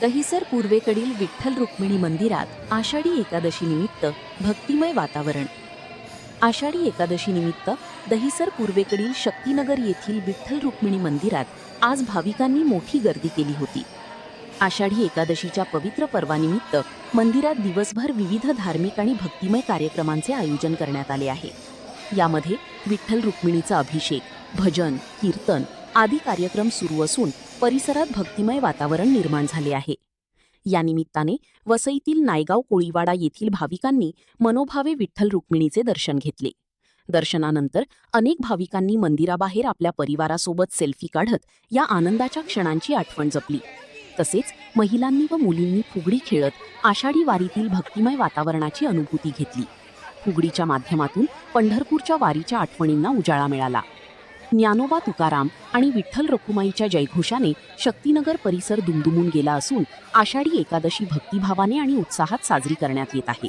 दहिसर पूर्वेकडील विठ्ठल रुक्मिणी मंदिरात आषाढी एकादशी निमित्त भक्तिमय वातावरण. आषाढी एकादशी निमित्त दहिसर पूर्वेकडील शक्तीनगर येथील विठ्ठल रुक्मिणी मंदिरात आज भाविकांनी मोठी गर्दी केली होती. आषाढी एकादशीच्या पवित्र पर्वानिमित्त मंदिरात दिवसभर विविध धार्मिक आणि भक्तिमय कार्यक्रमांचे आयोजन करण्यात आले आहे. यामध्ये विठ्ठल रुक्मिणीचा अभिषेक, भजन, कीर्तन आदी कार्यक्रम सुरू असून परिसरात भक्तिमय वातावरण निर्माण झाले आहे. या निमित्ताने वसईतील नायगाव कोळीवाडा येथील भाविकांनी मनोभावे विठ्ठल रुक्मिणीचे दर्शन घेतले. दर्शनानंतर अनेक भाविकांनी मंदिराबाहेर आपल्या परिवारासोबत सेल्फी काढत या आनंदाच्या क्षणांची आठवण जपली. तसेच महिलांनी व मुलींनी फुगडी खेळत आषाढी वारीतील भक्तिमय वातावरणाची अनुभूती घेतली. फुगडीच्या माध्यमातून पंढरपूरच्या वारीच्या आठवणींना उजाळा मिळाला. ज्ञानोबा तुकाराम आणि विठ्ठल रखुमाईच्या जयघोषाने शक्तीनगर परिसर दुमदुमून गेला असून आषाढी एकादशी भक्तिभावाने आणि उत्साहात साजरी करण्यात येत आहे.